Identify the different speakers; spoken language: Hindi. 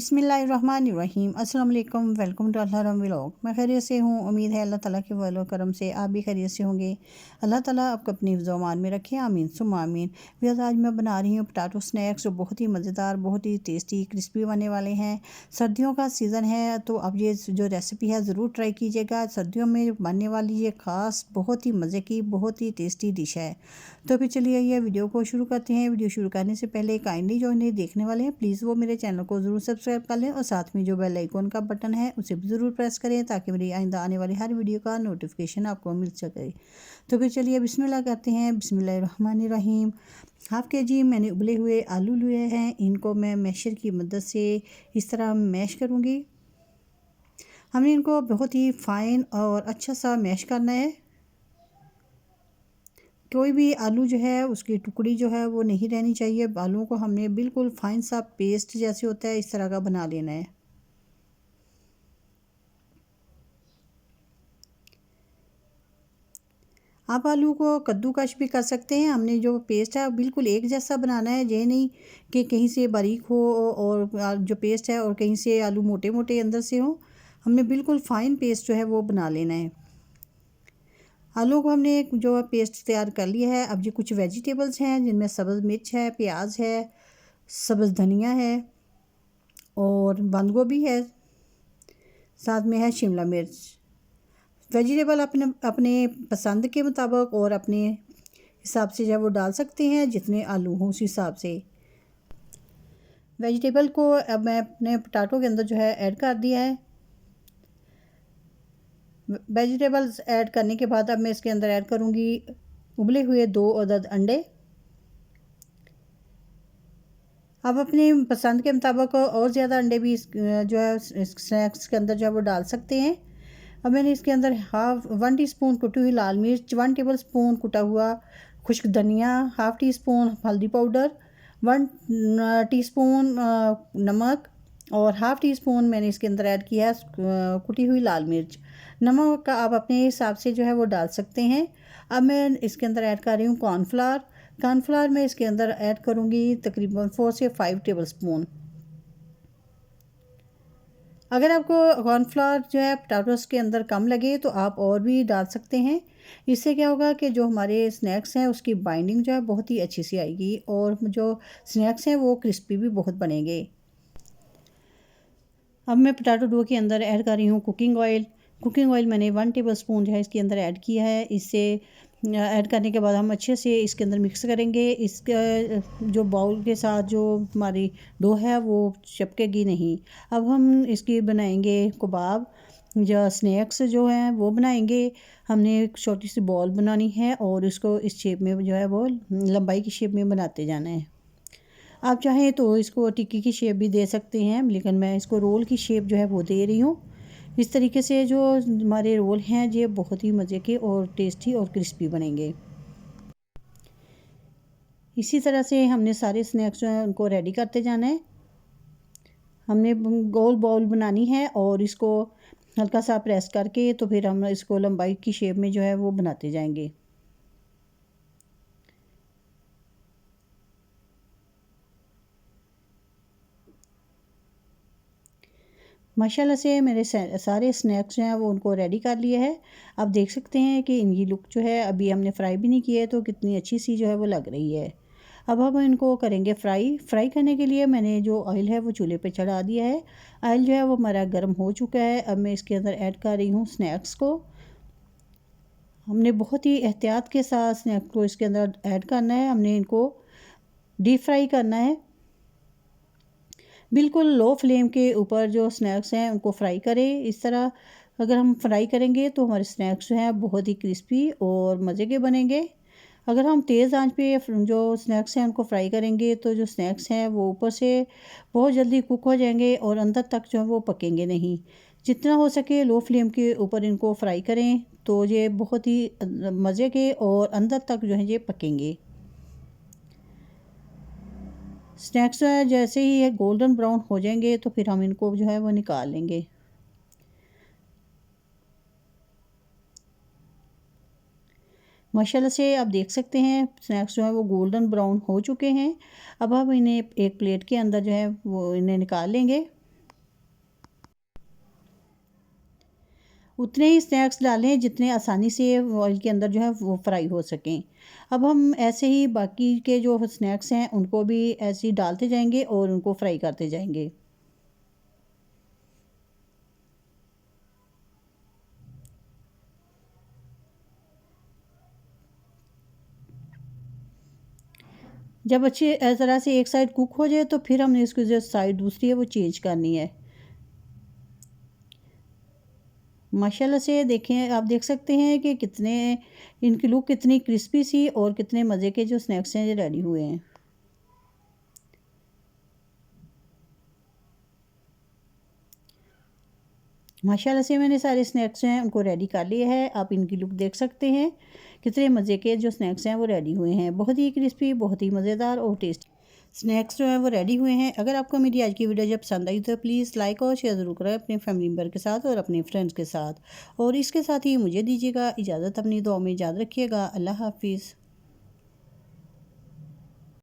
Speaker 1: बिस्मिल्लाहिर्रहमानिर्रहीम। अस्सलाम वालेकुम। Welcome to Allah vlog. मैं खैरियत से हूँ। उम्मीद है अल्लाह ताला के फज़ल व करम से आप भी खैरियत से होंगे। अल्लाह ताला आपको अपनी हिफ्ज़ व अमान में रखे, आमीन सुम्मा आमीन। व्यूअर्स, आज मैं बना रही हूँ पोटैटो स्नैक्स जो बहुत ही मज़ेदार, बहुत ही टेस्टी, क्रिस्पी बनने वाले हैं। सर्दियों का सीज़न है तो अब ये जो रेसिपी है ज़रूर ट्राई कीजिएगा। सर्दियों में बनने वाली ये ख़ास बहुत ही मज़े की, बहुत ही टेस्टी डिश है। तो फिर चलिए ये वीडियो को शुरू करते हैं। वीडियो शुरू करने से पहले काइंडली जो नहीं देखने वाले हैं प्लीज़ वो मेरे चैनल को ज़रूर सब्सक्राइब कर लें और साथ में जो बेल आइकन का बटन है उसे भी ज़रूर प्रेस करें ताकि मेरी आइंदा आने वाली हर वीडियो का नोटिफिकेशन आपको मिल सके। तो फिर चलिए बिस्मिल्लाह करते हैं। बिस्मिल्लाहिर्रहमानिर्रहीम। हाफ़ केजी मैंने उबले हुए आलू लिए हैं। इनको मैं मैशर की मदद से इस तरह मैश करूँगी। हमने इनको बहुत ही फ़ाइन और अच्छा सा मैश करना है। कोई भी आलू जो है उसकी टुकड़ी जो है वो नहीं रहनी चाहिए। आलूओं को हमने बिल्कुल फाइन सा पेस्ट जैसे होता है इस तरह का बना लेना है। आप आलू को कद्दूकश भी कर सकते हैं। हमने जो पेस्ट है बिल्कुल एक जैसा बनाना है। ये नहीं कि कहीं से बारीक हो और जो पेस्ट है और कहीं से आलू मोटे मोटे अंदर से हो। हमने बिल्कुल फ़ाइन पेस्ट जो है वो बना लेना है। आलू को हमने जो पेस्ट तैयार कर लिया है। अब ये कुछ वेजिटेबल्स हैं जिनमें सब्ज़ मिर्च है, प्याज है, सब्ज़ धनिया है और बंद गोभी है, साथ में है शिमला मिर्च। वेजिटेबल अपने अपने पसंद के मुताबिक और अपने हिसाब से जो वो डाल सकते हैं, जितने आलू हों उस हिसाब से। वेजिटेबल को अब मैं अपने पोटैटो के अंदर जो है ऐड कर दिया है। वेजिटेबल्स ऐड करने के बाद अब मैं इसके अंदर ऐड करूँगी उबले हुए 2 अदद अंडे। अब अपने पसंद के मुताबिक और ज़्यादा अंडे भी जो है स्नैक्स के अंदर जो है वो डाल सकते हैं। अब मैंने इसके अंदर 1 टीस्पून कुटी हुई लाल मिर्च, 1 टेबलस्पून कुटा हुआ खुश्क धनिया, 1/2 टीस्पून हल्दी पाउडर, 1 टीस्पून नमक और 1/2 टीस्पून मैंने इसके अंदर ऐड किया है कुटी हुई लाल मिर्च। नमक का आप अपने हिसाब से जो है वो डाल सकते हैं। अब मैं इसके अंदर ऐड कर रही हूँ कॉर्नफ्लावर। कॉर्नफ्लावर मैं इसके अंदर ऐड करूँगी तकरीबन 4 से 5 टेबलस्पून। अगर आपको कॉर्नफ्लावर जो है पोटैटोज़ के अंदर कम लगे तो आप और भी डाल सकते हैं। इससे क्या होगा कि जो हमारे स्नैक्स हैं उसकी बाइंडिंग जो है बहुत ही अच्छी सी आएगी और जो स्नैक्स हैं वो क्रिस्पी भी बहुत बनेंगे। अब मैं पोटैटो डो के अंदर ऐड कर रही हूँ कुकिंग ऑयल। कुकिंग ऑयल मैंने 1 टेबलस्पून जो है इसके अंदर ऐड किया है। इससे ऐड करने के बाद हम अच्छे से इसके अंदर मिक्स करेंगे। इसका जो बाउल के साथ जो हमारी डो है वो चिपकेगी नहीं। अब हम इसकी बनाएंगे कबाब या स्नैक्स जो हैं वो बनाएंगे। हमने एक छोटी सी बॉल बनानी है और इसको इस शेप में जो है वो लंबाई की शेप में बनाते जाना है। आप चाहें तो इसको टिक्की की शेप भी दे सकते हैं, लेकिन मैं इसको रोल की शेप जो है वो दे रही हूँ। इस तरीके से जो हमारे रोल हैं ये बहुत ही मज़े के और टेस्टी और क्रिस्पी बनेंगे। इसी तरह से हमने सारे स्नैक्स जो हैं उनको रेडी करते जाना है। हमने गोल बॉल बनानी है और इसको हल्का सा प्रेस करके तो फिर हम इसको लंबाई की शेप में जो है वो बनाते जाएंगे। माशाल्लाह से मेरे सारे स्नैक्स जो हैं वो उनको रेडी कर लिया है। आप देख सकते हैं कि इनकी लुक जो है अभी हमने फ्राई भी नहीं किया है तो कितनी अच्छी सी जो है वो लग रही है। अब हम इनको करेंगे फ्राई करने के लिए मैंने जो ऑयल है वो चूल्हे पे चढ़ा दिया है। ऑयल जो है वो हमारा गर्म हो चुका है। अब मैं इसके अंदर ऐड कर रही हूँ स्नैक्स को। हमने बहुत ही एहतियात के साथ स्नैक्स को इसके अंदर ऐड करना है। हमने इनको डीप फ्राई करना है। बिल्कुल लो फ्लेम के ऊपर जो स्नैक्स हैं उनको फ्राई करें। इस तरह अगर हम फ्राई करेंगे तो हमारे स्नैक्स जो हैं बहुत ही क्रिस्पी और मज़े के बनेंगे। अगर हम तेज़ आंच पे जो स्नैक्स हैं उनको फ्राई करेंगे तो जो स्नैक्स हैं वो ऊपर से बहुत जल्दी कुक हो जाएंगे और अंदर तक जो है वो पकेंगे नहीं। जितना हो सके लो फ्लेम के ऊपर इनको फ्राई करें तो ये बहुत ही मज़े के और अंदर तक जो है ये पकेंगे। स्नैक्स जैसे ही ये गोल्डन ब्राउन हो जाएंगे तो फिर हम इनको जो है वो निकाल लेंगे। माशाल्लाह से आप देख सकते हैं स्नैक्स जो है वो गोल्डन ब्राउन हो चुके हैं। अब हम इन्हें एक प्लेट के अंदर जो है वो इन्हें निकाल लेंगे। उतने ही स्नैक्स डालें जितने आसानी से ऑयल के अंदर जो है वो फ्राई हो सकें। अब हम ऐसे ही बाकी के जो स्नैक्स हैं उनको भी ऐसे ही डालते जाएंगे और उनको फ्राई करते जाएंगे। जब अच्छी तरह से एक साइड कुक हो जाए तो फिर हमने इसकी जो साइड दूसरी है वो चेंज करनी है। माशाल्लाह से देखें, आप देख सकते हैं कि कितने इनकी लुक कितनी क्रिस्पी सी और कितने मज़े के जो स्नैक्स हैं ये रेडी हुए हैं। माशाल्लाह से मैंने सारे स्नैक्स हैं उनको रेडी कर लिया है। आप इनकी लुक देख सकते हैं, कितने मज़े के जो स्नैक्स हैं वो रेडी हुए हैं। बहुत ही क्रिस्पी, बहुत ही मज़ेदार और टेस्टी स्नैक्स जो हैं वो रेडी हुए हैं। अगर आपको मेरी आज की वीडियो जब पसंद आई तो प्लीज़ लाइक और शेयर ज़रूर करें अपने फैमिली मेम्बर के साथ और अपने फ्रेंड्स के साथ। और इसके साथ ही मुझे दीजिएगा इजाज़त, अपनी दुआ में याद रखिएगा। अल्लाह हाफिज़।